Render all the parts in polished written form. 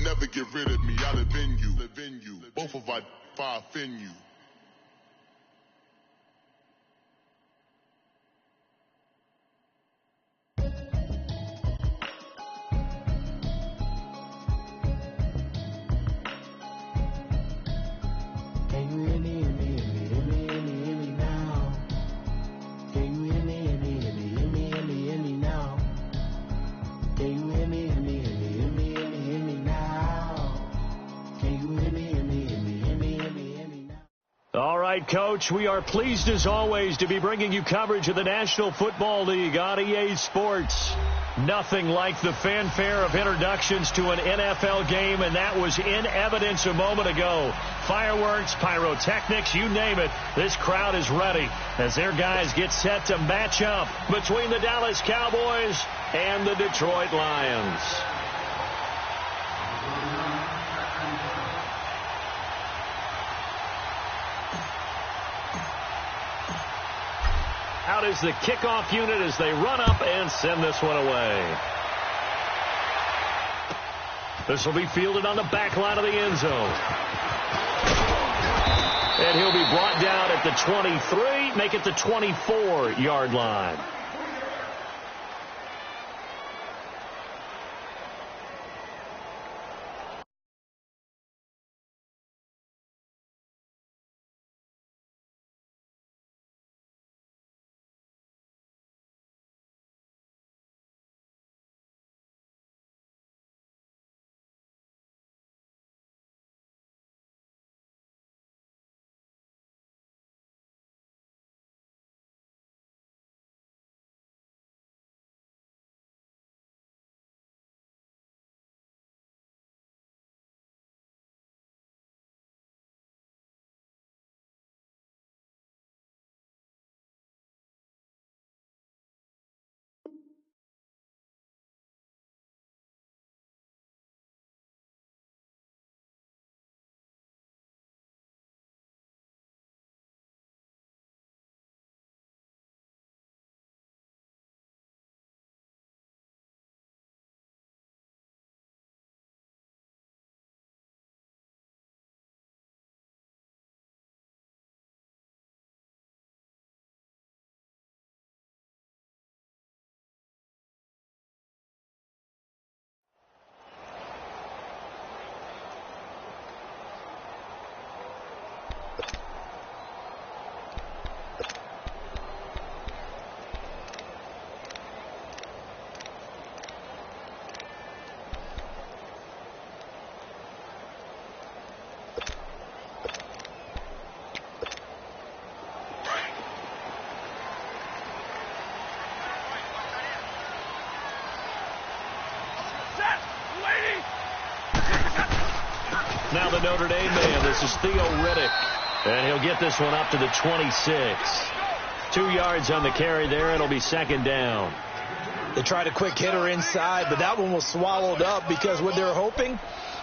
could never get rid of me. I'd have been you. Both of our fire fin you. Coach, we are pleased as always to be bringing you coverage of the National Football League on EA Sports. Nothing like the fanfare of introductions to an NFL game, and that was in evidence a moment ago. Fireworks, pyrotechnics, you name it. This crowd is ready as their guys get set to match up between the Dallas Cowboys and the Detroit Lions. Out is the kickoff unit as they run up and send this one away. This will be fielded on the back line of the end zone. And he'll be brought down at the 23, make it the 24-yard line. Now the Notre Dame man, this is Theo Riddick. And he'll get this one up to the 26. 2 yards on the carry there. It'll be second down. They tried a quick hitter inside, but that one was swallowed up because what they're hoping,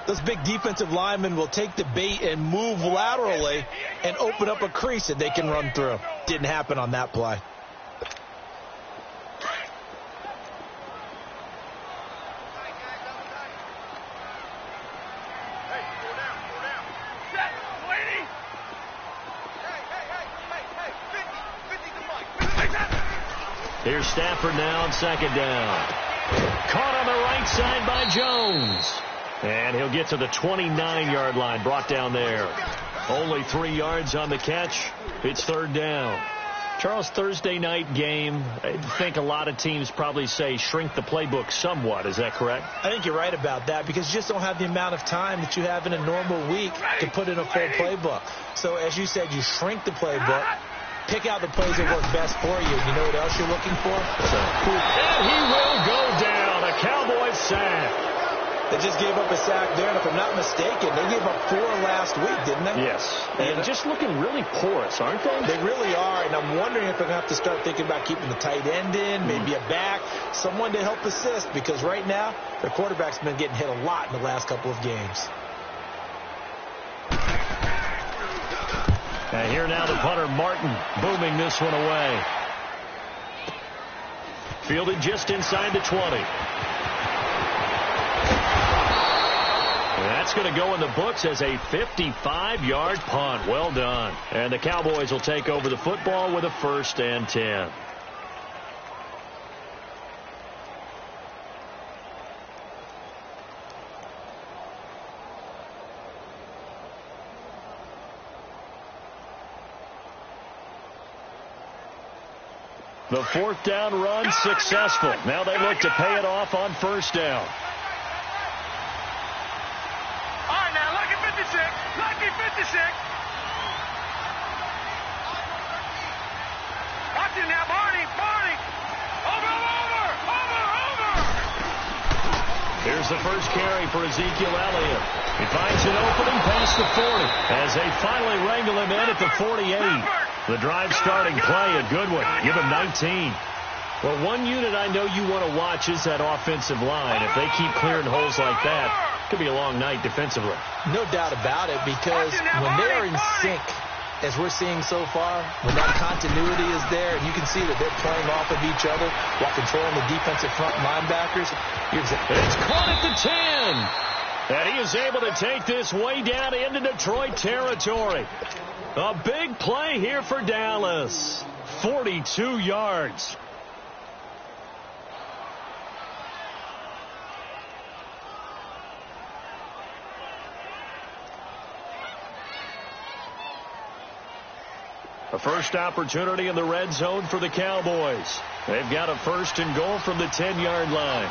those big defensive linemen will take the bait and move laterally and open up a crease that they can run through. Didn't happen on that play. Here's Stafford now on second down. Caught on the right side by Jones. And he'll get to the 29-yard line, brought down there. Only 3 yards on the catch. It's third down. Charles, Thursday night game, I think a lot of teams probably say shrink the playbook somewhat. Is that correct? I think you're right about that because you just don't have the amount of time that you have in a normal week to put in a full playbook. So as you said, you shrink the playbook. Pick out the plays that work best for you. You know what else you're looking for? And he will go down. A Cowboy sack. They just gave up a sack there, and if I'm not mistaken, they gave up 4 last week, didn't they? Yes. And just looking really porous, aren't they? They really are, and I'm wondering if they're going to have to start thinking about keeping the tight end in, maybe a back, someone to help assist, because right now, their quarterback's been getting hit a lot in the last couple of games. And here now the punter, Martin, booming this one away. Fielded just inside the 20. going to go in the books as a 55-yard punt. Well done. And the Cowboys will take over the football with a 1st and 10. The 4th down run successful. Now they look to pay it off on 1st down. All right, now, lucky 56. Lucky 56. Watch it now, Barney. Barney. Over. Here's the first carry for Ezekiel Elliott. He finds an opening past the 40 as they finally wrangle him in at the 48. The drive starting play, a good one. Give him 19. Well, one unit I know you want to watch is that offensive line. If they keep clearing holes like that, it could be a long night defensively. No doubt about it, because when they're in sync, as we're seeing so far, when that continuity is there, and you can see that they're playing off of each other while controlling the defensive front linebackers. It's caught at the 10. And he is able to take this way down into Detroit territory. A big play here for Dallas. 42 yards. A first opportunity in the red zone for the Cowboys. They've got a 1st and goal from the 10-yard line.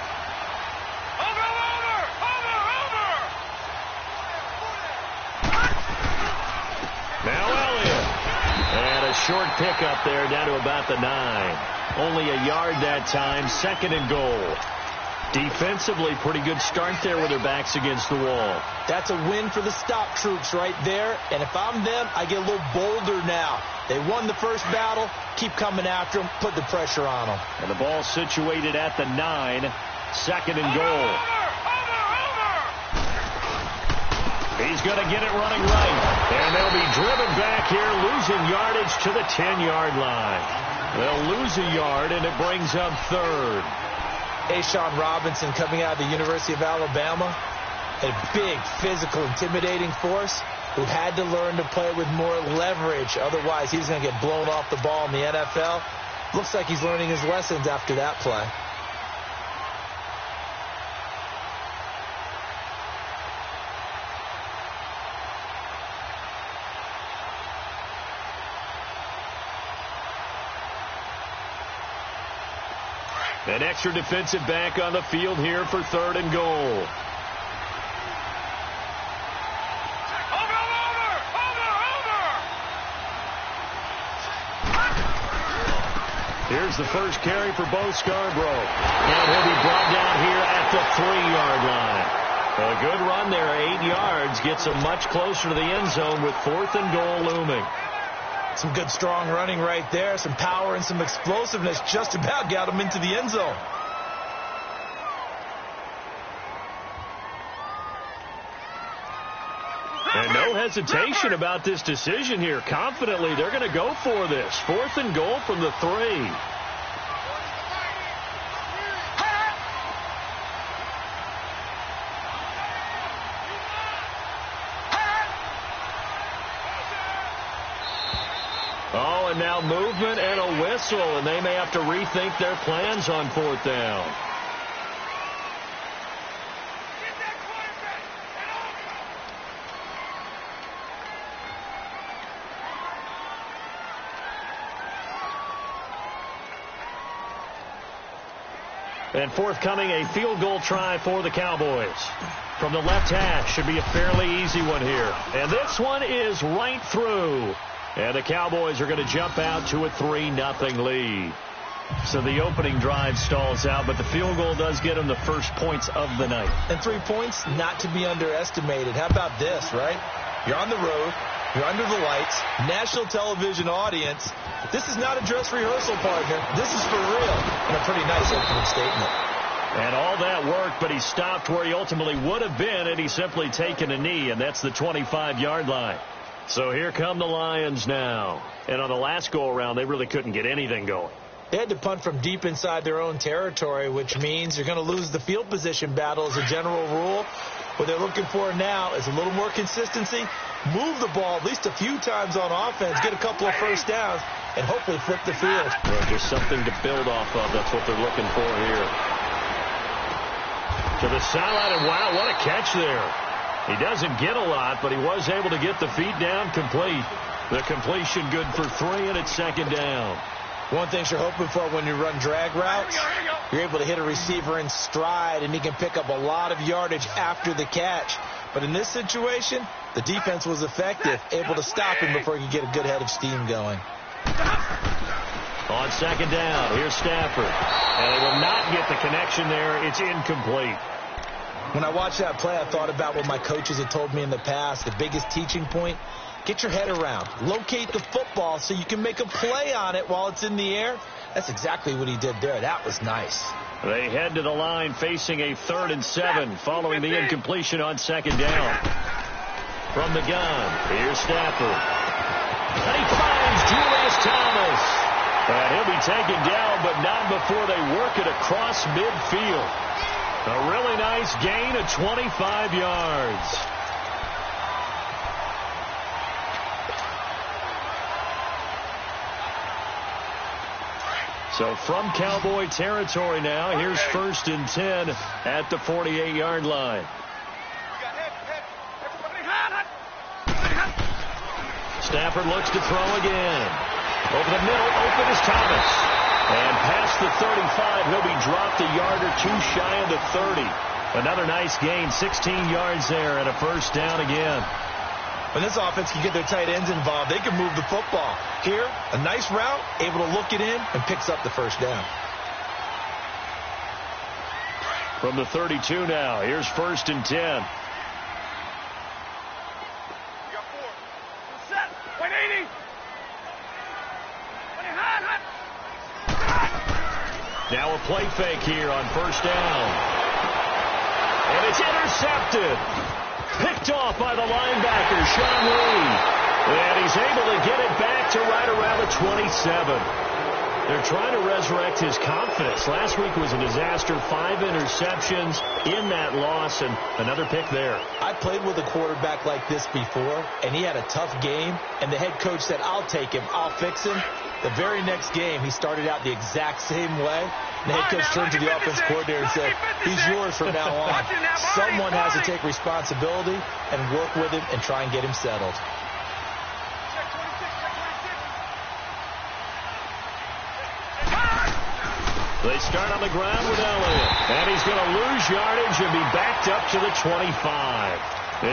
Now Elliott. And a short pickup there down to about the 9. Only a yard that time. 2nd and goal. Defensively, pretty good start there with their backs against the wall. That's a win for the stop troops right there. And if I'm them, I get a little bolder now. They won the first battle. Keep coming after them. Put the pressure on them. And the ball situated at the 9. 2nd and goal. He's going to get it running right. And they'll be driven back here, losing yardage to the 10-yard line. They'll lose a yard, and it brings up 3rd. Ashawn Robinson, coming out of the University of Alabama, a big, physical, intimidating force who had to learn to play with more leverage. Otherwise, he's going to get blown off the ball in the NFL. Looks like he's learning his lessons after that play. An extra defensive back on the field here for 3rd and goal. Here's the first carry for Bo Scarborough. And he'll be brought down here at the 3-yard line. A good run there, 8 yards. Gets him much closer to the end zone with 4th and goal looming. Some good, strong running right there. Some power and some explosiveness just about got him into the end zone. And no hesitation about this decision here. Confidently, they're going to go for this. 4th and goal from the 3. Oh, and now movement and a whistle, and they may have to rethink their plans on 4th down. And forthcoming, a field goal try for the Cowboys. From the left hash, should be a fairly easy one here. And this one is right through. And the Cowboys are going to jump out to a 3-0 lead. So the opening drive stalls out, but the field goal does get them the first points of the night. And 3 points, not to be underestimated. How about this, right? You're on the road. You're under the lights. National television audience. This is not a dress rehearsal, partner. This is for real. And a pretty nice opening statement. And all that worked, but he stopped where he ultimately would have been, and he's simply taken a knee, and that's the 25-yard line. So here come the Lions now. And on the last go-around, they really couldn't get anything going. They had to punt from deep inside their own territory, which means you're going to lose the field position battle as a general rule. What they're looking for now is a little more consistency, move the ball at least a few times on offense, get a couple of first downs, and hopefully flip the field. Well, just something to build off of. That's what they're looking for here. To the sideline, and wow, what a catch there. He doesn't get a lot, but he was able to get the feet down complete. The completion good for 3, and it's second down. One thing you're hoping for when you run drag routes, you're able to hit a receiver in stride, and he can pick up a lot of yardage after the catch. But in this situation, the defense was effective, able to stop him before he could get a good head of steam going. On second down, here's Stafford. And they will not get the connection there. It's incomplete. When I watched that play, I thought about what my coaches had told me in the past. The biggest teaching point, get your head around. Locate the football so you can make a play on it while it's in the air. That's exactly what he did there. That was nice. They head to the line facing a 3rd and 7 following the incompletion on second down. From the gun, here's Stafford. And he finds Julius Thomas. And he'll be taken down, but not before they work it across midfield. A really nice gain of 25 yards. So from Cowboy territory now, here's 1st and 10 at the 48-yard line. Stafford looks to throw again. Over the middle, open is Thomas. And past the 35, he'll be dropped a yard or two shy of the 30. Another nice gain, 16 yards there, and a first down again. When this offense can get their tight ends involved, they can move the football. Here, a nice route, able to look it in, and picks up the first down. From the 32 now, here's 1st and 10. Now a play fake here on first down. And it's intercepted. Picked off by the linebacker, Sean Lee. And he's able to get it back to right around the 27. They're trying to resurrect his confidence. Last week was a disaster. 5 interceptions in that loss, and another pick there. I played with a quarterback like this before, and he had a tough game, and the head coach said, I'll take him, I'll fix him. The very next game, he started out the exact same way. And the head coach turned to the offensive coordinator and said, he's yours from now on. Someone has to take responsibility and work with him and try and get him settled. They start on the ground with Elliott. And he's going to lose yardage and be backed up to the 25.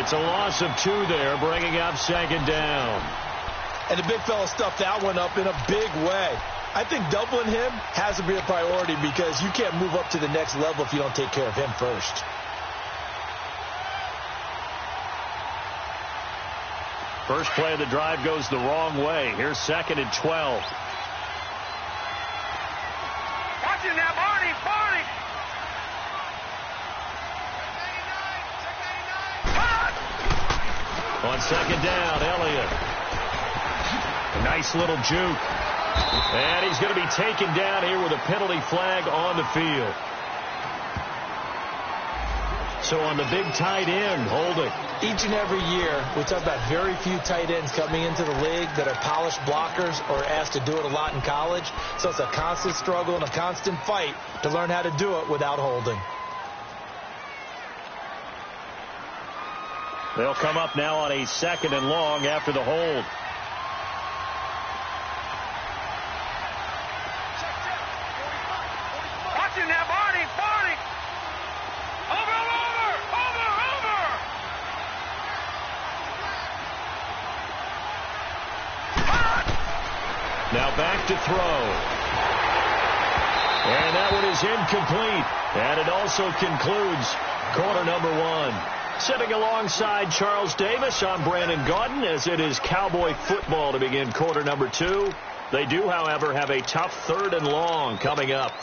It's a loss of 2 there, bringing up second down. And the big fella stuffed that one up in a big way. I think doubling him has to be a priority because you can't move up to the next level if you don't take care of him first. First play of the drive goes the wrong way. Here's 2nd and 12. Watch it now, Barney, Barney. On second down, Elliott. A nice little juke. And he's going to be taken down here with a penalty flag on the field. So on the big tight end, holding. Each and every year, we talk about very few tight ends coming into the league that are polished blockers or asked to do it a lot in college. So it's a constant struggle and a constant fight to learn how to do it without holding. They'll come up now on a 2nd and long after the hold. Watch it now, Barney, Barney. Over. Now back to throw. And that one is incomplete. And it also concludes quarter number 1. Sitting alongside Charles Davis, I'm Brandon Gaudin, as it is Cowboy football to begin quarter number 2. They do, however, have a tough 3rd and long coming up.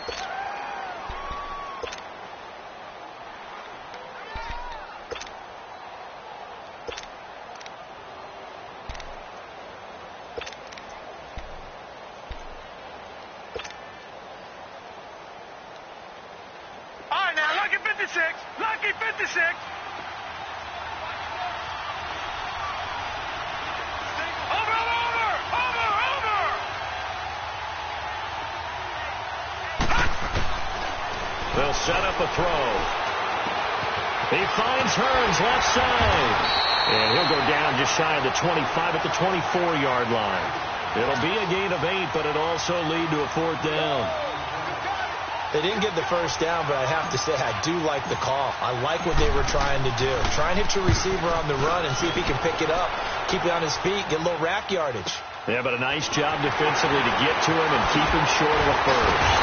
All right, now, lucky 56. set up a throw. He finds Hearns left side. And he'll go down just shy of the 25 at the 24-yard line. It'll be a gain of 8, but it'll also lead to a 4th down. They didn't get the first down, but I have to say I do like the call. I like what they were trying to do. Try and hit your receiver on the run and see if he can pick it up, keep it on his feet, get a little rack yardage. Yeah, but a nice job defensively to get to him and keep him short of a first.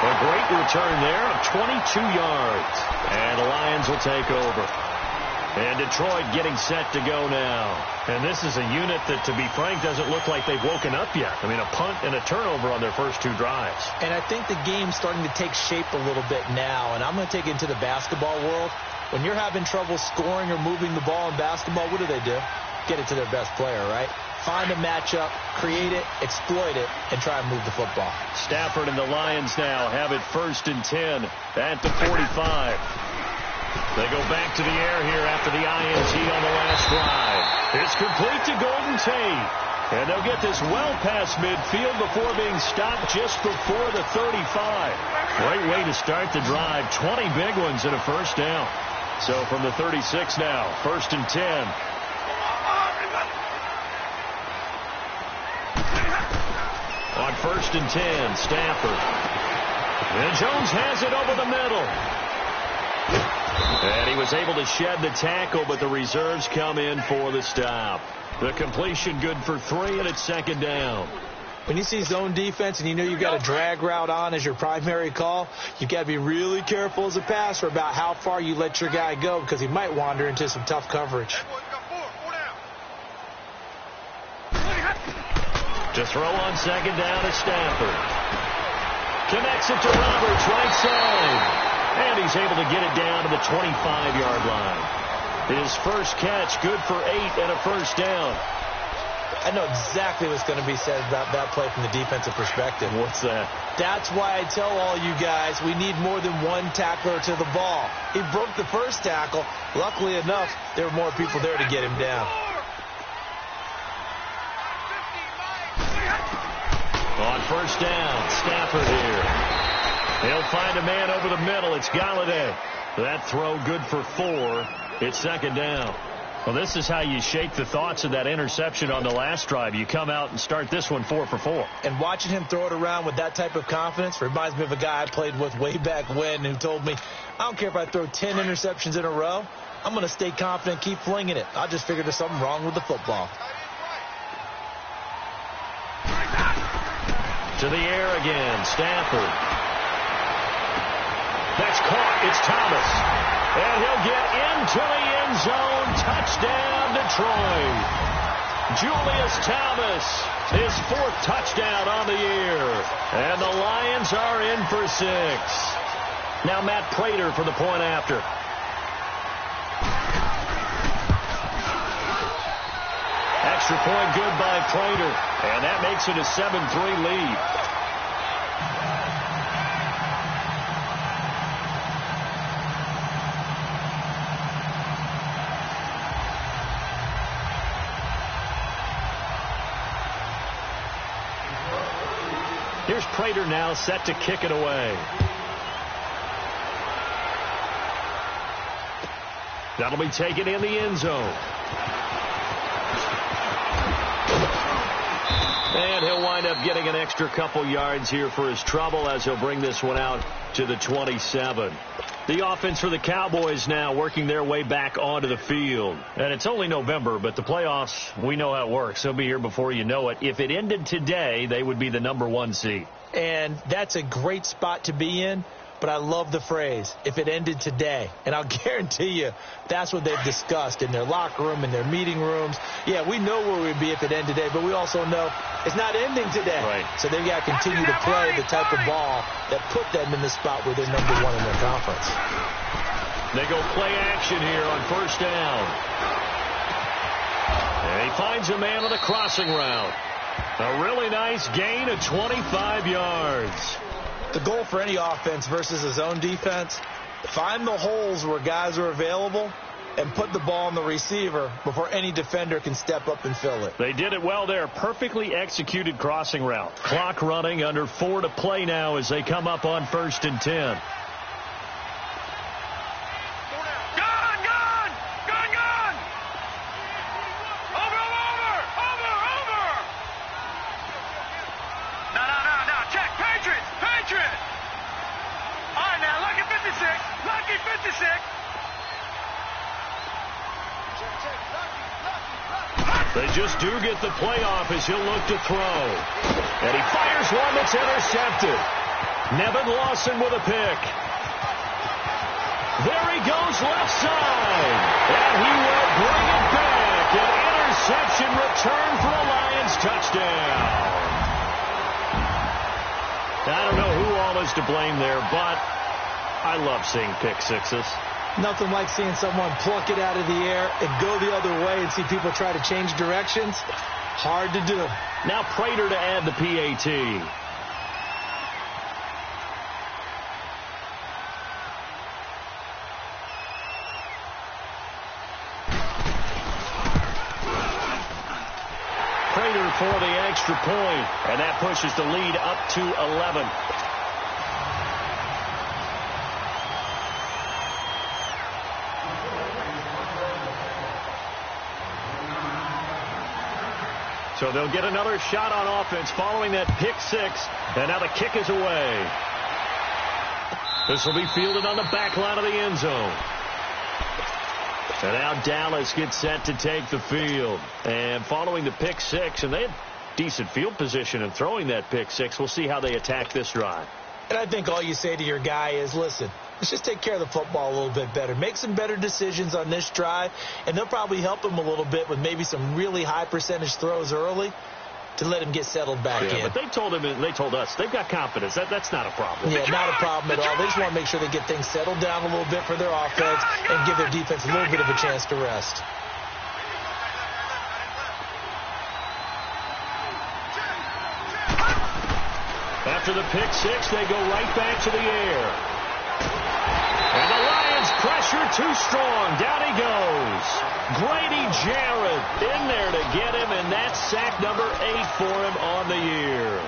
A great return there of 22 yards. And the Lions will take over. And Detroit getting set to go now. And this is a unit that, to be frank, doesn't look like they've woken up yet. I mean, a punt and a turnover on their first 2 drives. And I think the game's starting to take shape a little bit now. And I'm going to take it into the basketball world. When you're having trouble scoring or moving the ball in basketball, what do? Get it to their best player, right? Find a matchup, create it, exploit it, and try and move the football. Stafford and the Lions now have it 1st and 10 at the 45. They go back to the air here after the INT on the last drive. It's complete to Golden Tate. And they'll get this well past midfield before being stopped just before the 35. Great way to start the drive. 20 big ones and a first down. So from the 36 now, 1st and 10. On 1st and 10, Stafford. And Jones has it over the middle. And he was able to shed the tackle, but the reserves come in for the stop. The completion good for 3, and it's 2nd down. When you see zone defense and you know you've got a drag route on as your primary call, you've got to be really careful as a passer about how far you let your guy go because he might wander into some tough coverage. To throw on 2nd down is Stafford. Connects it to Roberts, right side. And he's able to get it down to the 25-yard line. His first catch, good for 8 and a first down. I know exactly what's going to be said about that play from the defensive perspective. What's that? That's why I tell all you guys we need more than one tackler to the ball. He broke the first tackle. Luckily enough, there were more people there to get him down. On 1st down, Stafford here. He'll find a man over the middle. It's Galladay. That throw good for 4. It's 2nd down. Well, this is how you shake the thoughts of that interception on the last drive. You come out and start this one 4 for 4. And watching him throw it around with that type of confidence reminds me of a guy I played with way back when who told me, I don't care if I throw 10 interceptions in a row. I'm going to stay confident, keep flinging it. I just figured there's something wrong with the football. To the air again, Stafford. That's caught. It's Thomas. And he'll get into the end zone. Touchdown, Detroit. Julius Thomas, his 4th touchdown on the year. And the Lions are in for 6. Now Matt Prater for the point after. Extra point good by Prater. And that makes it a 7-3 lead. Here's Prater now set to kick it away. That'll be taken in the end zone. And he'll wind up getting an extra couple yards here for his trouble as he'll bring this one out to the 27. The offense for the Cowboys now working their way back onto the field. And it's only November, but the playoffs, we know how it works. They'll be here before you know it. If it ended today, they would be the number 1 seed. And that's a great spot to be in. But I love the phrase, if it ended today. And I'll guarantee you that's what they've discussed in their locker room, in their meeting rooms. Yeah, we know where we'd be if it ended today, but we also know it's not ending today. Right. So they've got to continue to play the type of ball that put them in the spot where they're number 1 in their conference. They go play action here on 1st down. And he finds a man on a crossing route. A really nice gain of 25 yards. The goal for any offense versus a zone defense, find the holes where guys are available and put the ball on the receiver before any defender can step up and fill it. They did it well there. Perfectly executed crossing route. Clock running, under 4 to play now as they come up on 1st and 10. They just do get the playoff as he'll look to throw. And he fires one that's intercepted. Nevin Lawson with a pick. There he goes left side. And he will bring it back. An interception return for a Lions touchdown. I don't know who all is to blame there, but I love seeing pick sixes. Nothing like seeing someone pluck it out of the air and go the other way and see people try to change directions. Hard to do. Now Prater to add the PAT. Prater for the extra point, and that pushes the lead up to 11. So they'll get another shot on offense following that pick six. And now the kick is away. This will be fielded on the back line of the end zone. And now Dallas gets set to take the field. And following the pick six, and they had decent field position in throwing that pick six. We'll see how they attack this drive. And I think all you say to your guy is, listen, let's just take care of the football a little bit better. Make some better decisions on this drive, and they'll probably help him a little bit with maybe some really high percentage throws early to let him get settled back in. But they told him, and they told us, they've got confidence. That's not a problem. Yeah, not a problem at all. They just want to make sure they get things settled down a little bit for their offense and give their defense a little bit of a chance to rest. After the pick six, they go right back to the air. And the Lions pressure too strong. Down he goes. Grady Jarrett in there to get him, and that's sack number 8 for him on the year.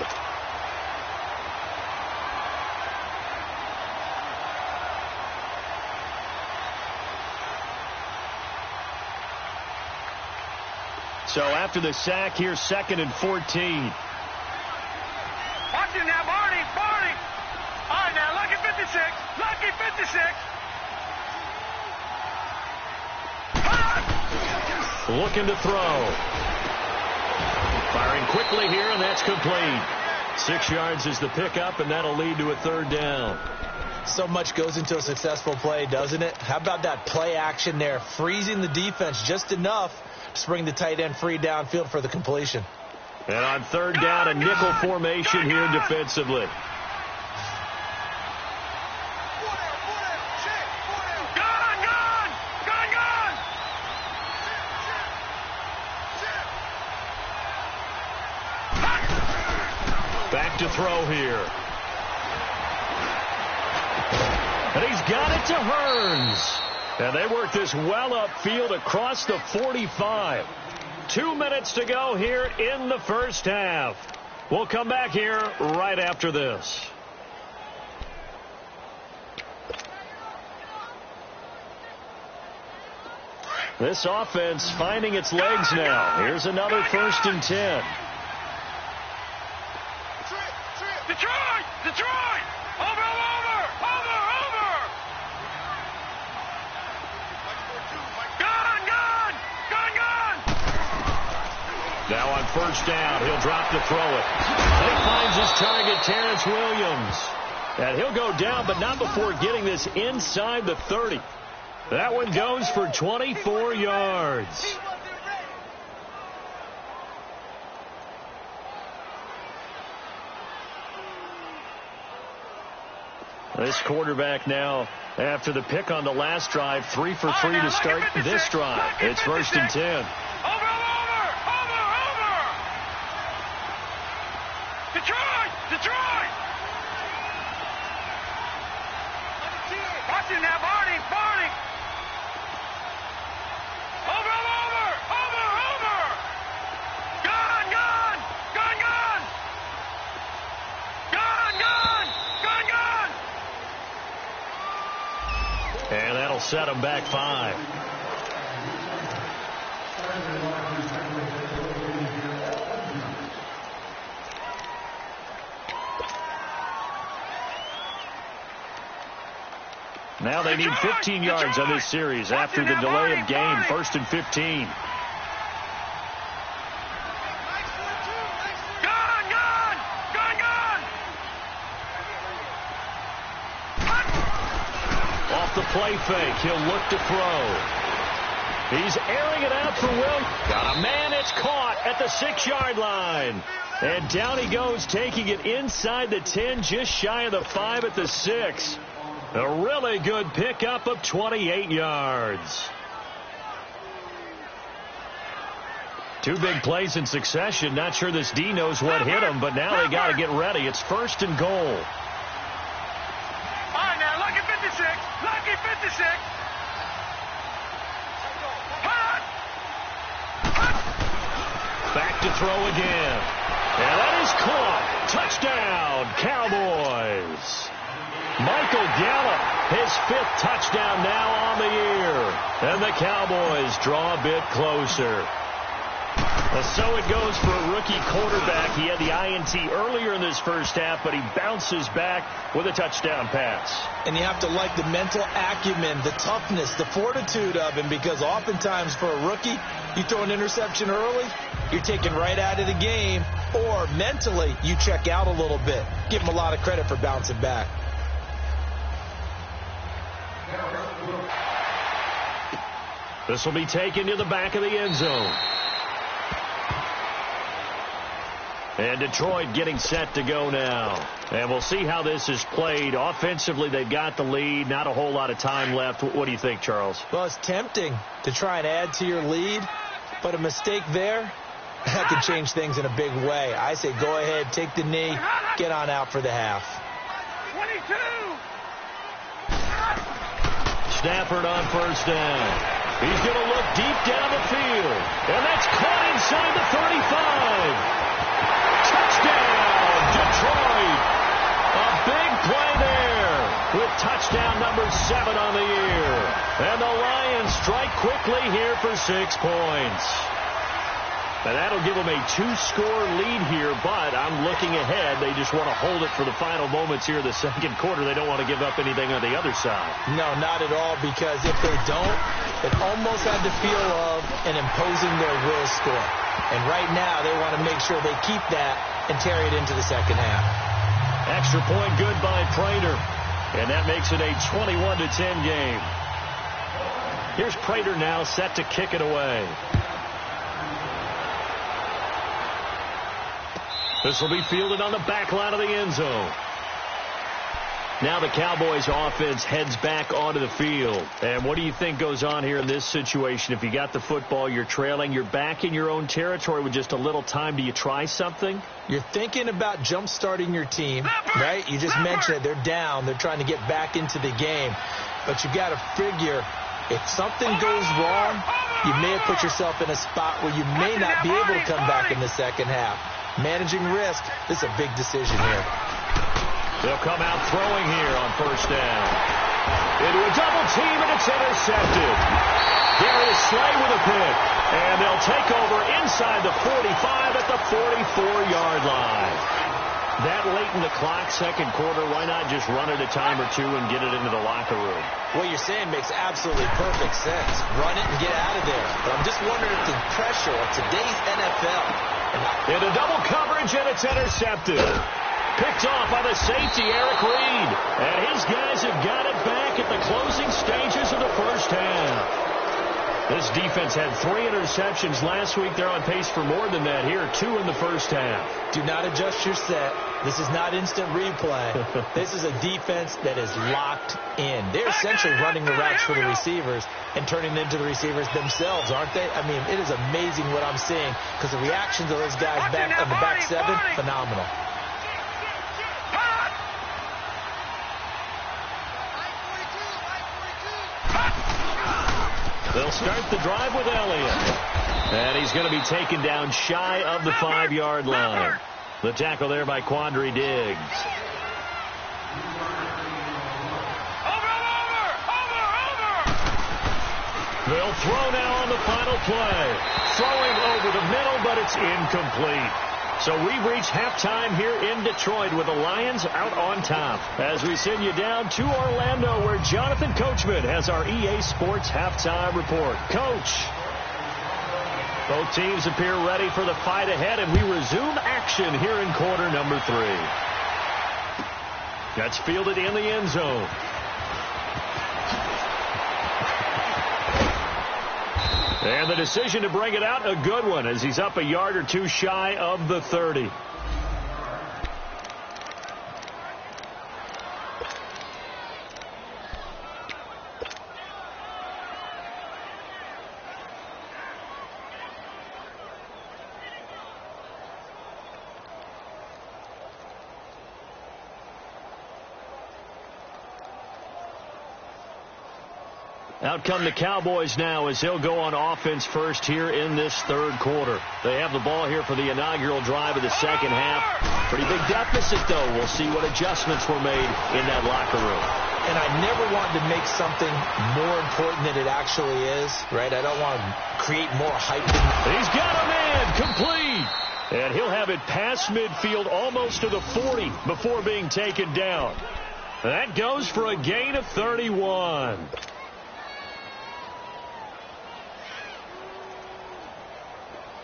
So after the sack, here's 2nd and 14. Watch it now, Barney. All right, now, lucky 56. Lucky 56. Looking to throw. Firing quickly here, and that's complete. 6 yards is the pickup, and that'll lead to a 3rd down. So much goes into a successful play, doesn't it? How about that play action there? Freezing the defense just enough to bring the tight end free downfield for the completion. And on 3rd down, a nickel formation here defensively. Back to throw here. And he's got it to Hearns. And they work this well upfield across the 45. 2 minutes to go here in the first half. We'll come back here right after this. This offense finding its legs now. Here's another 1st and 10. Detroit! Over! Gone! Now on 1st down, he'll drop to throw it. And he finds his target, Terrence Williams. And he'll go down, but not before getting this inside the 30. That one goes for 24 yards. This quarterback now, after the pick on the last drive, 3 for 3 to start this drive. It's 1st and 10. Over! Detroit! Watch it now, Barney! Over! Gone! And that'll set him back 5. Now they need 15 yards on this series after the delay of game. 1st and 15. play fake. He'll look to throw. He's airing it out for Will. Got a man. It's caught at the 6-yard line. And down he goes, taking it inside the 10, just shy of the 5 at the 6. A really good pickup of 28 yards. 2 big plays in succession. Not sure this D knows what hit him, but now they got to get ready. It's 1st and goal. All right, now, lucky 56. Lucky 56. Back to throw again. And that is caught. Touchdown, Cowboys. Michael Gallup, his 5th touchdown now on the year. And the Cowboys draw a bit closer. So it goes for a rookie quarterback. He had the INT earlier in this first half, but he bounces back with a touchdown pass. And you have to like the mental acumen, the toughness, the fortitude of him, because oftentimes for a rookie, you throw an interception early, you're taken right out of the game, or mentally you check out a little bit. Give him a lot of credit for bouncing back. This will be taken to the back of the end zone. And Detroit getting set to go now. And we'll see how this is played. Offensively, they've got the lead. Not a whole lot of time left. What do you think, Charles? Well, it's tempting to try and add to your lead, but a mistake there, that could change things in a big way. I say go ahead, take the knee, get on out for the half. 22. Stafford on 1st down. He's going to look deep down the field. And that's caught inside the 35. Touchdown, Detroit. A big play there with touchdown number 7 on the year. And the Lions strike quickly here for 6 points. And that'll give them a 2-score lead here, but I'm looking ahead. They just want to hold it for the final moments here in the second quarter. They don't want to give up anything on the other side. No, not at all, because if they don't, it almost had the feel of an imposing their will score. And right now, they want to make sure they keep that and carry it into the second half. Extra point good by Prater. And that makes it a 21-10 game. Here's Prater now set to kick it away. This will be fielded on the back line of the end zone. Now the Cowboys offense heads back onto the field. And what do you think goes on here in this situation? If you got the football, you're trailing, you're back in your own territory with just a little time. Do you try something? You're thinking about jump-starting your team, right? You just mentioned it. They're down. They're trying to get back into the game. But you got to figure, if something goes wrong, you may have put yourself in a spot where you may not be able to come back in the second half. Managing risk, this is a big decision here. They'll come out throwing here on 1st down. Into a double team, and it's intercepted. Darius Slay with a pick. And they'll take over inside the 45 at the 44-yard line. That late in the clock, second quarter, why not just run it a time or two and get it into the locker room? What you're saying makes absolutely perfect sense. Run it and get out of there. But I'm just wondering if the pressure of today's NFL. Into double coverage, and it's intercepted. Picked off by the safety, Eric Reed. And his guys have got it back at the closing stages of the first half. This defense had 3 interceptions last week. They're on pace for more than that here, 2 in the first half. Do not adjust your set. This is not instant replay. This is a defense that is locked in. They're essentially running the routes for the receivers and turning them into the receivers themselves, aren't they? I mean, it is amazing what I'm seeing because the reactions of those guys back on the back 7, phenomenal. They'll start the drive with Elliott. And he's going to be taken down shy of the 5-yard line. The tackle there by Quandre Diggs. They'll throw now on the final play. Throwing over the middle, but it's incomplete. So we've reached halftime here in Detroit with the Lions out on top. As we send you down to Orlando, where Jonathan Coachman has our EA Sports halftime report. Coach. Both teams appear ready for the fight ahead, and we resume action here in quarter number 3. That's fielded in the end zone. And the decision to bring it out, a good one, as he's up a yard or two shy of the 30. Out come the Cowboys now as they'll go on offense first here in this third quarter. They have the ball here for the inaugural drive of the second half. Pretty big deficit, though. We'll see what adjustments were made in that locker room. And I never want to make something more important than it actually is, right? I don't want to create more hype. He's got a man complete. And he'll have it past midfield almost to the 40 before being taken down. That goes for a gain of 31.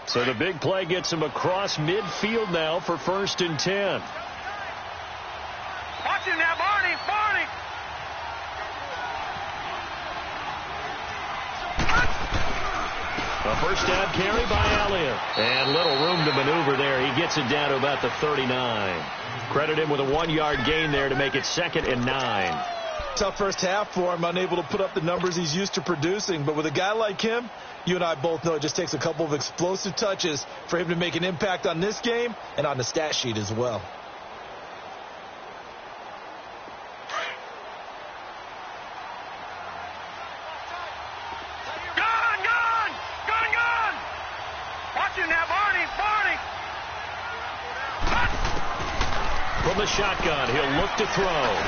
So the big play gets him across midfield now for 1st and 10. Watch him now, Barney. Barney. A first down carry by Elliott. And little room to maneuver there. He gets it down to about the 39. Credit him with a 1-yard gain there to make it 2nd and 9. Tough first half for him, unable to put up the numbers he's used to producing. But with a guy like him, you and I both know it just takes a couple of explosive touches for him to make an impact on this game and on the stat sheet as well. Gone! Watch him now, Barney. From the shotgun, he'll look to throw.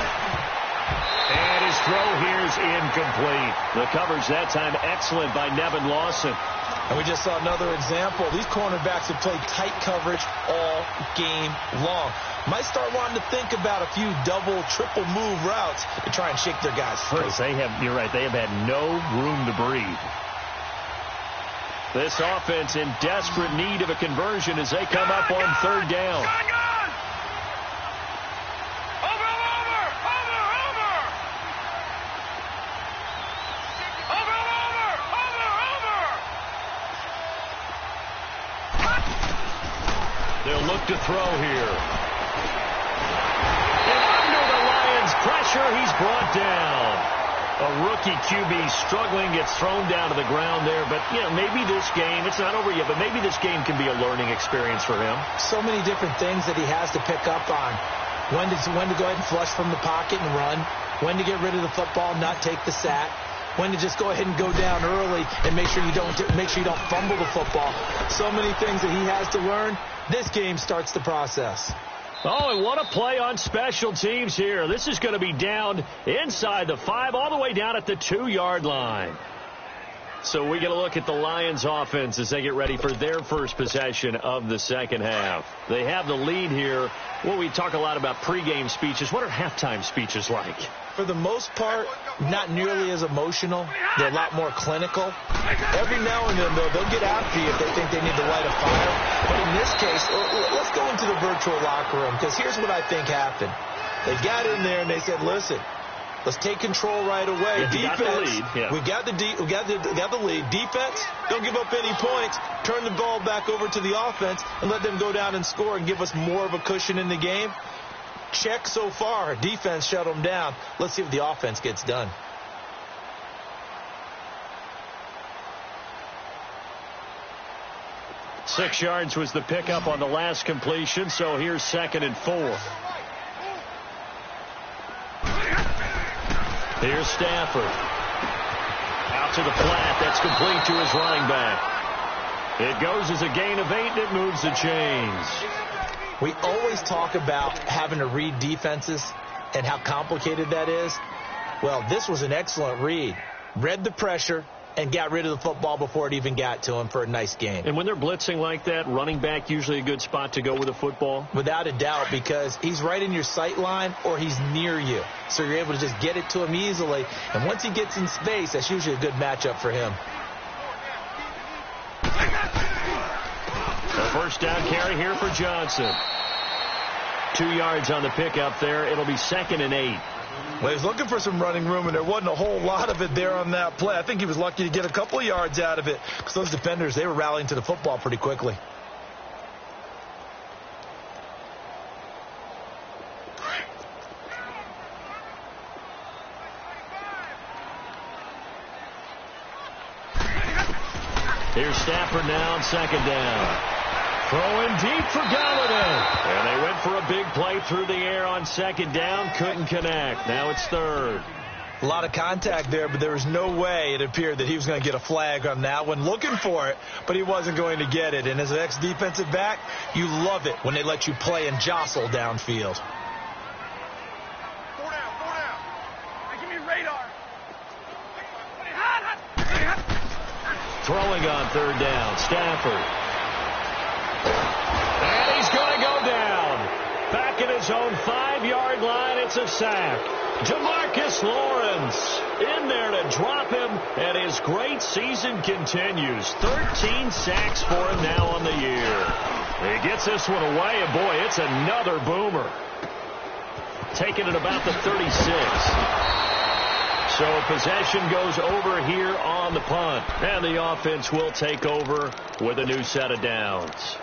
And his throw here is incomplete. The coverage that time excellent by Nevin Lawson. And we just saw another example. These cornerbacks have played tight coverage all game long. Might start wanting to think about a few double, triple move routes to try and shake their guys free. You're right, they have had no room to breathe. This offense in desperate need of a conversion as they come up on 3rd down. They'll look to throw here. And under the Lions' pressure, he's brought down. A rookie QB struggling, gets thrown down to the ground there. But, maybe this game, it's not over yet, but maybe this game can be a learning experience for him. So many different things that he has to pick up on. When to go ahead and flush from the pocket and run. When to get rid of the football and not take the sack. When to just go ahead and go down early and make sure you don't fumble the football. So many things that he has to learn. This game starts the process. Oh, and what a play on special teams here. This is going to be down inside the 5, all the way down at the 2-yard line. So we get a look at the Lions offense as they get ready for their first possession of the second half. They have the lead here. Well, we talk a lot about pregame speeches. What are halftime speeches like? For the most part, not nearly as emotional. They're a lot more clinical. Every now and then, though, they'll get after you if they think they need to light a fire. But in this case, let's go into the virtual locker room, because here's what I think happened. They got in there and they said, listen, let's take control right away. Defense, we got the lead. Defense, don't give up any points. Turn the ball back over to the offense and let them go down and score and give us more of a cushion in the game. Check so far. Defense shut them down. Let's see if the offense gets done. Six yards was the pickup on the last completion, so here's 2nd and 4. Here's Stafford. Out to the flat. That's complete to his running back. It goes as a gain of 8, and it moves the chains. We always talk about having to read defenses and how complicated that is. Well, this was an excellent read. Read the pressure and got rid of the football before it even got to him for a nice gain. And when they're blitzing like that, running back usually a good spot to go with the football? Without a doubt, because he's right in your sight line or he's near you. So you're able to just get it to him easily. And once he gets in space, that's usually a good matchup for him. A first down carry here for Johnson. 2 yards on the pickup there. It'll be 2nd and 8. Well, he was looking for some running room, and there wasn't a whole lot of it there on that play. I think he was lucky to get a couple of yards out of it because those defenders, they were rallying to the football pretty quickly. Here's Stafford now on second down. Throwing deep for Galladay. And they went for a big play through the air on second down. Couldn't connect. Now it's third. A lot of contact there, but there was no way it appeared that he was going to get a flag on that one. Looking for it, but he wasn't going to get it. And as an ex-defensive back, you love it when they let you play and jostle downfield. Four down. Hey, give me radar. Throwing on third down. Stafford. And he's going to go down. Back at his own 5-yard line. It's a sack. Jamarcus Lawrence in there to drop him. And his great season continues. 13 sacks for him now on the year. He gets this one away. And boy, it's another boomer. Taking it about the 36. So possession goes over here on the punt. And the offense will take over with a new set of downs.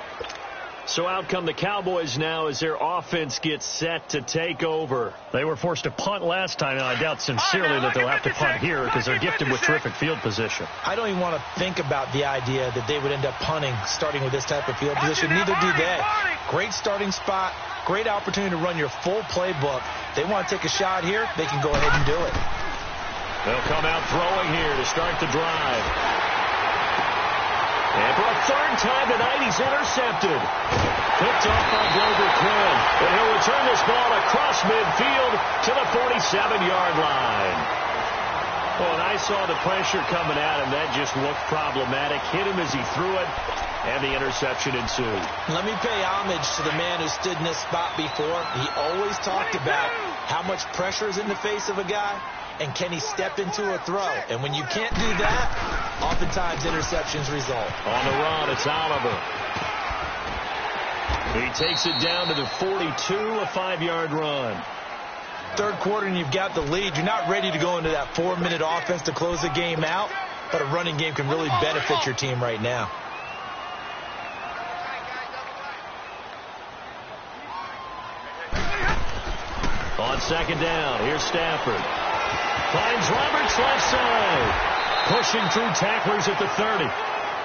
So out come the Cowboys now as their offense gets set to take over. They were forced to punt last time, and I doubt sincerely that they'll have to punt here because they're gifted with terrific field position. I don't even want to think about the idea that they would end up punting starting with this type of field position. Neither do they. Great starting spot, great opportunity to run your full playbook. They want to take a shot here, they can go ahead and do it. They'll come out throwing here to start the drive. And for a third time tonight, he's intercepted. Picked off by Grover Quinn. And he'll return this ball across midfield to the 47-yard line. Well, and I saw the pressure coming at him. That just looked problematic. Hit him as he threw it, and the interception ensued. Let me pay homage to the man who stood in this spot before. He always talked about how much pressure is in the face of a guy, and can he step into a throw? And when you can't do that, oftentimes interceptions result. On the run, it's Oliver. He takes it down to the 42, a 5-yard run. Third quarter and you've got the lead. You're not ready to go into that 4-minute offense to close the game out, but a running game can really benefit your team right now. On second down, here's Stafford. Finds Roberts left side. Pushing through tacklers at the 30.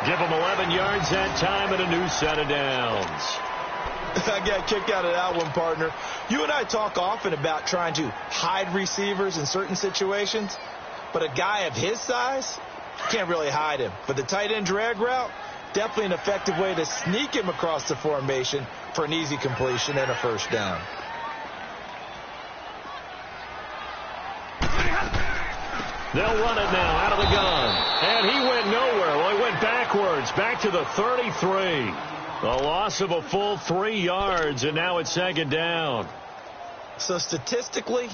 Give him 11 yards that time and a new set of downs. I got a kick out of that one, partner. You and I talk often about trying to hide receivers in certain situations, but a guy of his size, can't really hide him. But the tight end drag route, definitely an effective way to sneak him across the formation for an easy completion and a first down. They'll run it now out of the gun. And he went nowhere. Well, he went backwards, back to the 33. A loss of a full 3 yards, and now it's second down. So statistically,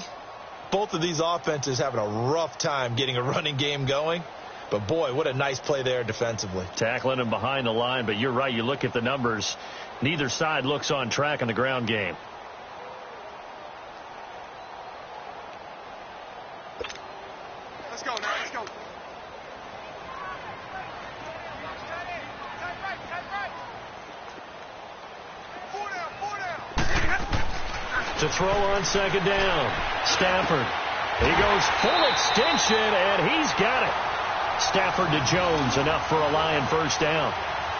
both of these offenses having a rough time getting a running game going. But, boy, what a nice play there defensively. Tackling him behind the line, but you're right. You look at the numbers. Neither side looks on track in the ground game. Let's go now. Let's go. To throw on second down. Stafford. He goes full extension, and he's got it. Stafford to Jones, enough for a Lion first down.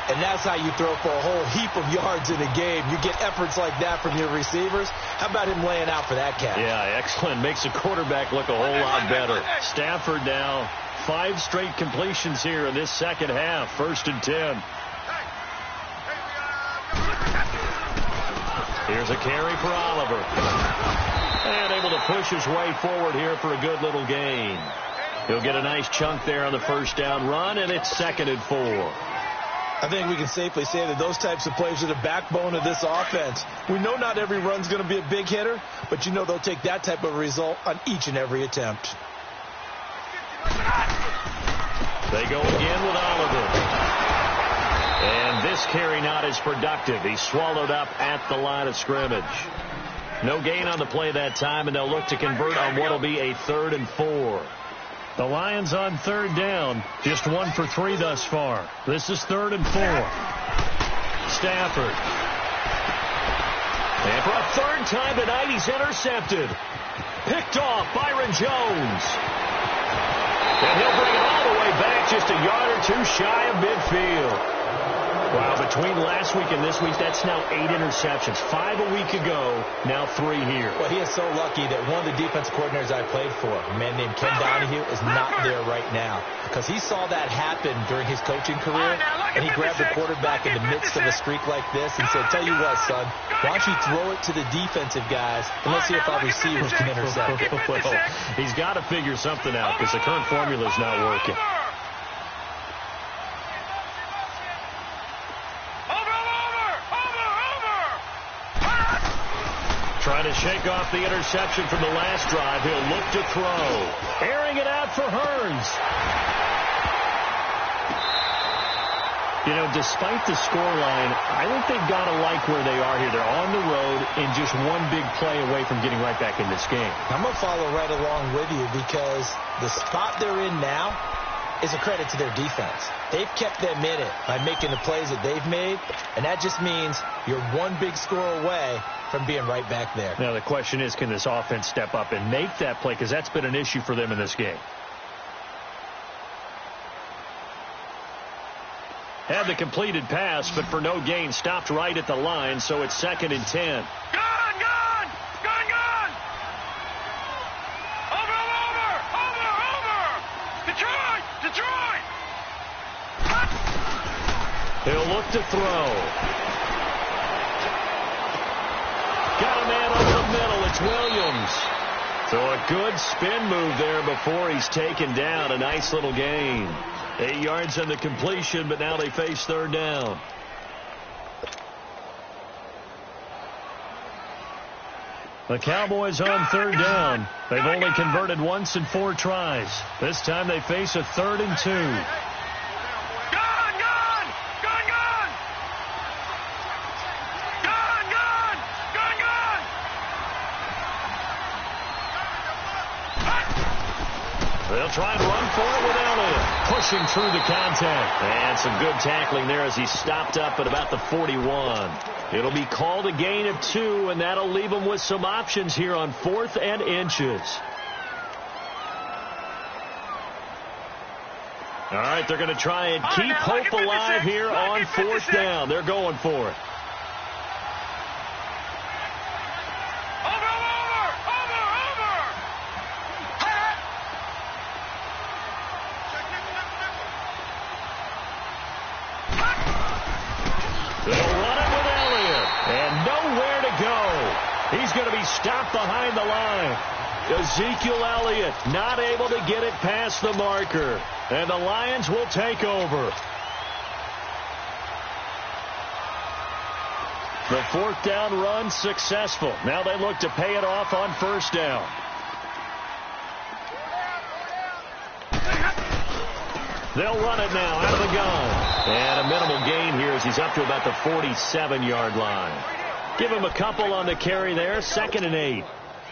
And that's how you throw for a whole heap of yards in a game. You get efforts like that from your receivers. How about him laying out for that catch? Yeah, excellent. Makes the quarterback look a whole lot better. Stafford now 5 straight completions here in this second half. 1st and 10. Here's a carry for Oliver. And able to push his way forward here for a good little gain. He'll get a nice chunk there on the first down run, and it's 2nd and 4. I think we can safely say that those types of plays are the backbone of this offense. We know not every run's going to be a big hitter, but you know they'll take that type of result on each and every attempt. They go again with Oliver. And this carry not as productive. He's swallowed up at the line of scrimmage. No gain on the play that time, and they'll look to convert on what will be a 3rd and 4. The Lions on 3rd down, just 1 for 3 thus far. This is 3rd and 4. Stafford. And for a 3rd time tonight, he's intercepted. Picked off Byron Jones. And he'll bring it all the way back, just a yard or 2 shy of midfield. Wow, between last week and this week, that's now 8 interceptions. 5 a week ago, now 3 here. Well, he is so lucky that one of the defense coordinators I played for, a man named Ken Donahue, is not there right now. Because he saw that happen during his coaching career, and he grabbed the quarterback in the midst of a streak like this and said, tell you what, son, why don't you throw it to the defensive guys, and let's see if our receivers can intercept it. Well, he's got to figure something out because the current formula is not working. Trying to shake off the interception from the last drive. He'll look to throw. Airing it out for Hearns. You know, despite the scoreline, I think they've got to like where they are here. They're on the road and just one big play away from getting right back in this game. I'm going to follow right along with you because the spot they're in now is a credit to their defense. They've kept them in it by making the plays that they've made, and that just means you're one big score away from being right back there. Now, the question is, can this offense step up and make that play? Because that's been an issue for them in this game. Had the completed pass, but for no gain, stopped right at the line, so it's 2nd and 10. Gone! Over! Detroit! He'll look to throw. Got a man over the middle. It's Williams. So a good spin move there before he's taken down. A nice little gain. 8 yards on the completion, but now they face 3rd down. The Cowboys on 3rd down. They've only converted once in 4 tries. This time they face a 3rd and 2. They'll try and run for it with Elliott. Pushing through the contact. And some good tackling there as he stopped up at about the 41. It'll be called a gain of 2, and that'll leave them with some options here on 4th and inches. All right, they're going to try and keep hope alive here on 4th down. They're going for it. He's going to be stopped behind the line. Ezekiel Elliott not able to get it past the marker. And the Lions will take over. The 4th down run successful. Now they look to pay it off on 1st down. They'll run it now out of the gun. And a minimal gain here as he's up to about the 47-yard line. Give him a couple on the carry there. 2nd and 8.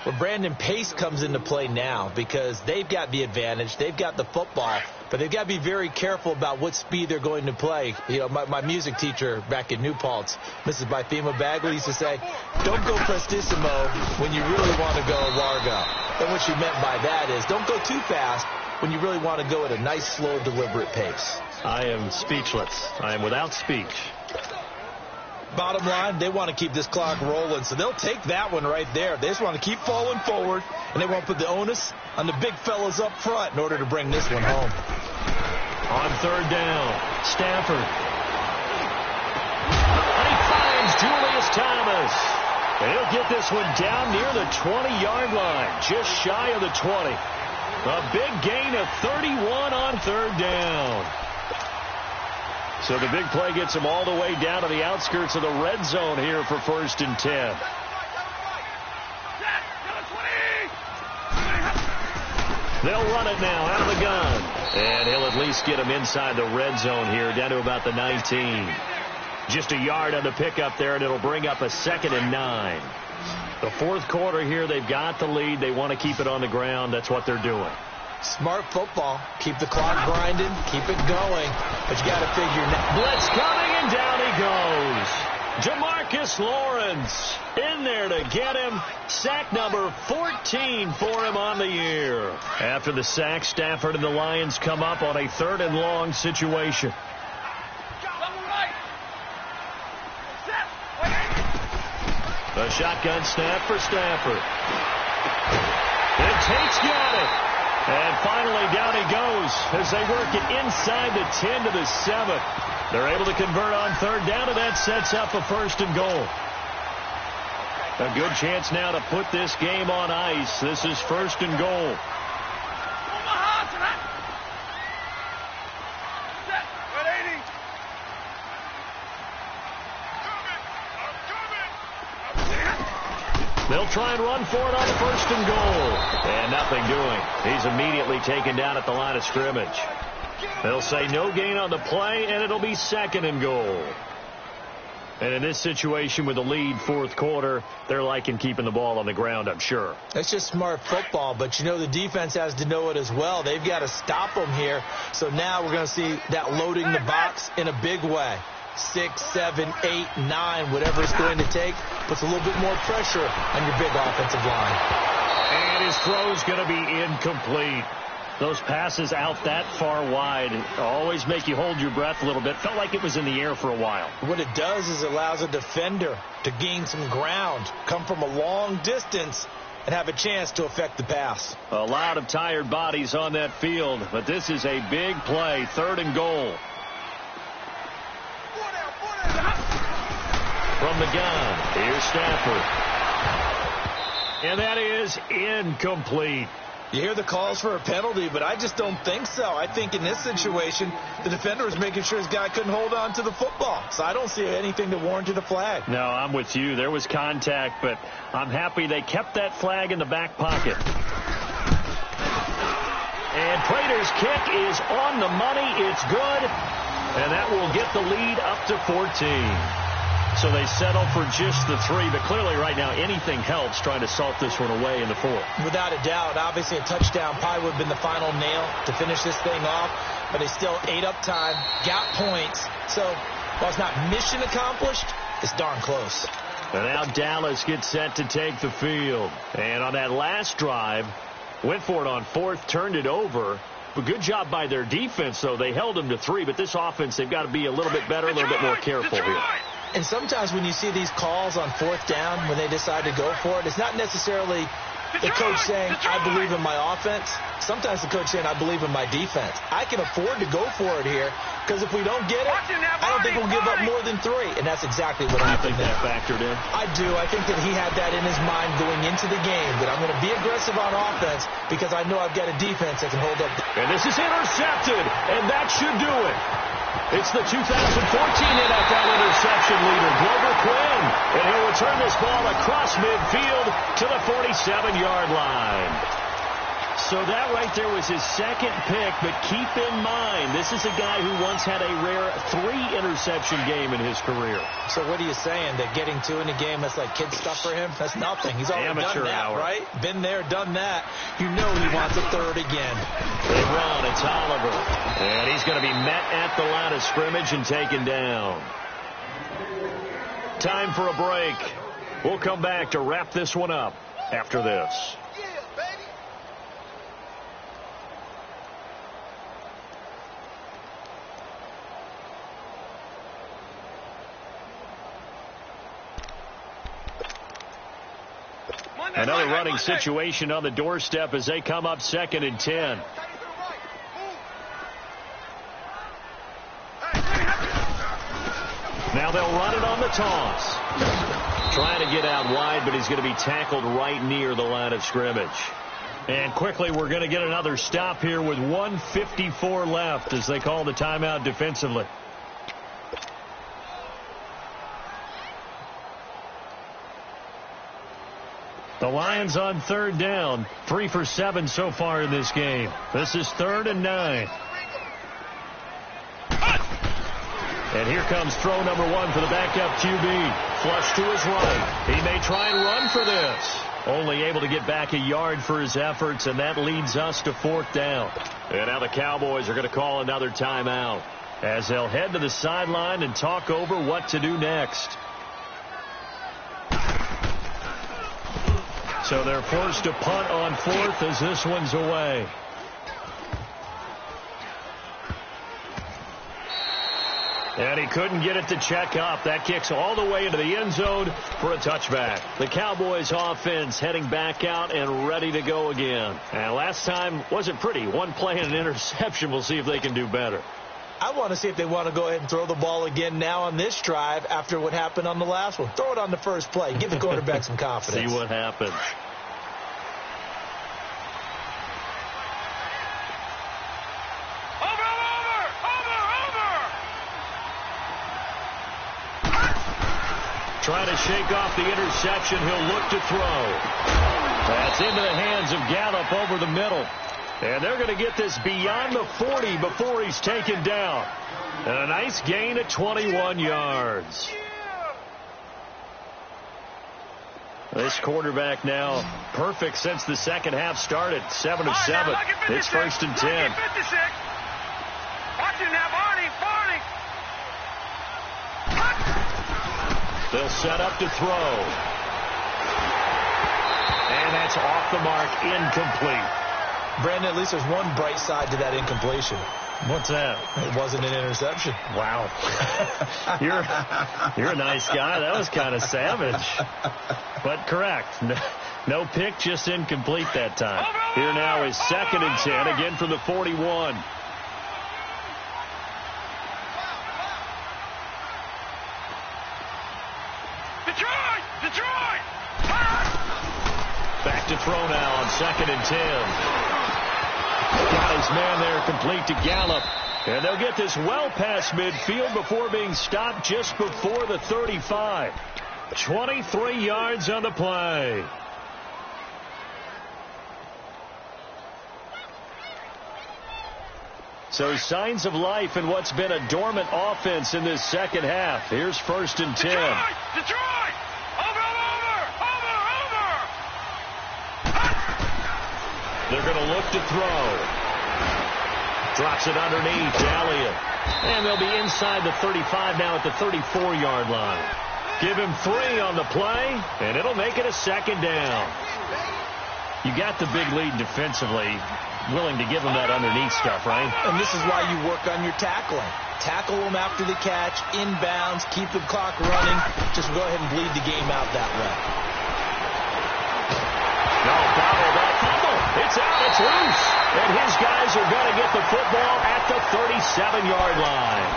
Well, Brandon, pace comes into play now because they've got the advantage. They've got the football, but they've got to be very careful about what speed they're going to play. You know, my music teacher back in New Paltz, Mrs. Bythema Bagley, used to say, don't go prestissimo when you really want to go largo. And what she meant by that is don't go too fast when you really want to go at a nice, slow, deliberate pace. I am speechless. I am without speech. Bottom line, they want to keep this clock rolling, so they'll take that one right there. They just want to keep falling forward, and they won't put the onus on the big fellas up front in order to bring this one home. On 3rd down, Stafford. And he finds Julius Thomas. And he'll get this one down near the 20-yard line, just shy of the 20. A big gain of 31 on 3rd down. So the big play gets him all the way down to the outskirts of the red zone here for 1st and 10. They'll run it now out of the gun. And he'll at least get him inside the red zone here, down to about the 19. Just a yard on the pickup there, and it'll bring up a 2nd and 9. The fourth quarter here, they've got the lead. They want to keep it on the ground. That's what they're doing. Smart football. Keep the clock grinding. Keep it going. But you got to figure now. Blitz coming, and down he goes. Jamarcus Lawrence in there to get him. Sack number 14 for him on the year. After the sack, Stafford and the Lions come up on a 3rd and long situation. The shotgun snap for Stafford. And Tate's got it. And finally down he goes as they work it inside the 10 to the 7. They're able to convert on 3rd down, and that sets up a 1st and goal. A good chance now to put this game on ice. This is 1st and goal. They'll try and run for it on 1st and goal. And nothing doing. He's immediately taken down at the line of scrimmage. They'll say no gain on the play, and it'll be 2nd and goal. And in this situation with the lead 4th quarter, they're liking keeping the ball on the ground, I'm sure. That's just smart football, but you know the defense has to know it as well. They've got to stop them here. So now we're going to see that loading the box in a big way. 6, 7, 8, 9, whatever it's going to take, puts a little bit more pressure on your big offensive line. And his throw's going to be incomplete. Those passes out that far wide always make you hold your breath a little bit. Felt like it was in the air for a while. What it does is it allows a defender to gain some ground, come from a long distance, and have a chance to affect the pass. A lot of tired bodies on that field, but this is a big play, 3rd and goal. From the gun, here's Stafford. And that is incomplete. You hear the calls for a penalty, but I just don't think so. I think in this situation, the defender was making sure his guy couldn't hold on to the football. So I don't see anything that warranted a flag. No, I'm with you. There was contact, but I'm happy they kept that flag in the back pocket. And Prater's kick is on the money. It's good. And that will get the lead up to 14. So they settle for just the 3, but clearly right now anything helps trying to salt this one away in the 4th. Without a doubt, obviously a touchdown probably would have been the final nail to finish this thing off, but they still ate up time, got points. So while it's not mission accomplished, it's darn close. And now Dallas gets set to take the field. And on that last drive, went for it on 4th, turned it over. But good job by their defense, though. They held them to 3, but this offense, they've got to be a little bit better, a little bit more careful here. And sometimes when you see these calls on 4th down, when they decide to go for it, it's not necessarily the coach saying, I believe in my offense. Sometimes the coach saying, I believe in my defense. I can afford to go for it here because if we don't get it, I don't think we'll give up more than 3. And that's exactly what happened there. You think that factored in? I do. I think that he had that in his mind going into the game, that I'm going to be aggressive on offense because I know I've got a defense that can hold up. And this is intercepted, and that should do it. It's the 2014 NFL interception leader, Glover Quinn, and he'll return this ball across midfield to the 47-yard line. So that right there was his 2nd pick, but keep in mind, this is a guy who once had a rare 3-interception game in his career. So what are you saying, that getting 2 in a game, that's like kid stuff for him? That's nothing. He's already amateur done that, hour. Right? Been there, done that. You know he wants a 3rd again. They run, it's Oliver. And he's going to be met at the line of scrimmage and taken down. Time for a break. We'll come back to wrap this one up after this. Another running situation on the doorstep as they come up 2nd and 10. Now they'll run it on the toss. Trying to get out wide, but he's going to be tackled right near the line of scrimmage. And quickly, we're going to get another stop here with 1:54 left as they call the timeout defensively. The Lions on 3rd down, 3 for 7 so far in this game. This is 3rd and 9. And here comes throw number 1 for the backup QB. flush to his right. He may try and run for this. Only able to get back a yard for his efforts, and that leads us to 4th down. And now the Cowboys are going to call another timeout as they'll head to the sideline and talk over what to do next. So they're forced to punt on 4th as this one's away. And he couldn't get it to check up. That kicks all the way into the end zone for a touchback. The Cowboys offense heading back out and ready to go again. And last time wasn't pretty. One play and an interception. We'll see if they can do better. I want to see if they want to go ahead and throw the ball again now on this drive after what happened on the last one. Throw it on the first play. Give the quarterback some confidence. See what happens. Trying to shake off the interception. He'll look to throw. That's into the hands of Gallup over the middle. And they're going to get this beyond the 40 before he's taken down. And a nice gain of 21 yards. This quarterback now perfect since the second half started. 7 of 7. It's 1st and 10. Watch it now, Barney. They'll set up to throw. And that's off the mark, incomplete. Brandon, at least there's one bright side to that incompletion. What's that? It wasn't an interception. Wow. You're a nice guy. That was kind of savage. But correct. No pick, just incomplete that time. Here now is 2nd and 10, again from the 41. Back to throw now on 2nd and 10. Got his man there complete to Gallup. And they'll get this well past midfield before being stopped just before the 35. 23 yards on the play. So signs of life in what's been a dormant offense in this second half. Here's 1st and 10. Detroit! Over! They're going to look to throw. Drops it underneath to Elliott. And they'll be inside the 35 now at the 34-yard line. Give him 3 on the play, and it'll make it a 2nd down. You got the big lead defensively, willing to give him that underneath stuff, right? And this is why you work on your tackling. Tackle them after the catch, inbounds, keep the clock running. Just go ahead and bleed the game out that way. No, foul, that fumble. It's out, it's loose. And his guys are going to get the football at the 37-yard line.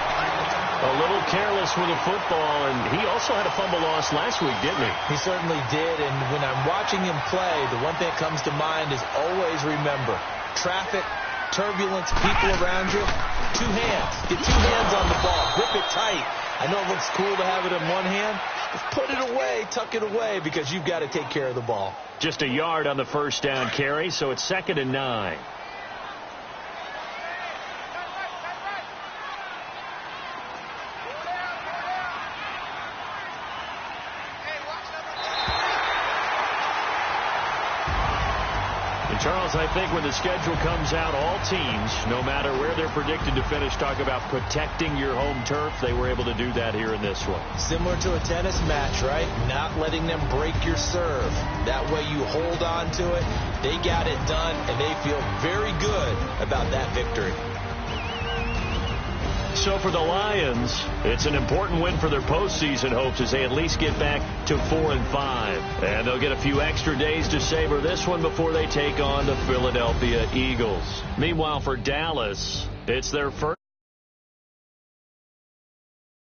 A little careless with the football, and he also had a fumble loss last week, didn't he? He certainly did, and when I'm watching him play, the one thing that comes to mind is always remember, traffic, turbulence, people around you, 2 hands. Get 2 hands on the ball. Grip it tight. I know it looks cool to have it in one hand, but put it away, tuck it away, because you've got to take care of the ball. Just a yard on the first down carry, so it's 2nd and 9. Charles, I think when the schedule comes out, all teams, no matter where they're predicted to finish, talk about protecting your home turf. They were able to do that here in this one. Similar to a tennis match, right? Not letting them break your serve. That way you hold on to it. They got it done, and they feel very good about that victory. So for the Lions, it's an important win for their postseason hopes as they at least get back to 4-5. And they'll get a few extra days to savor this one before they take on the Philadelphia Eagles. Meanwhile, for Dallas, it's their first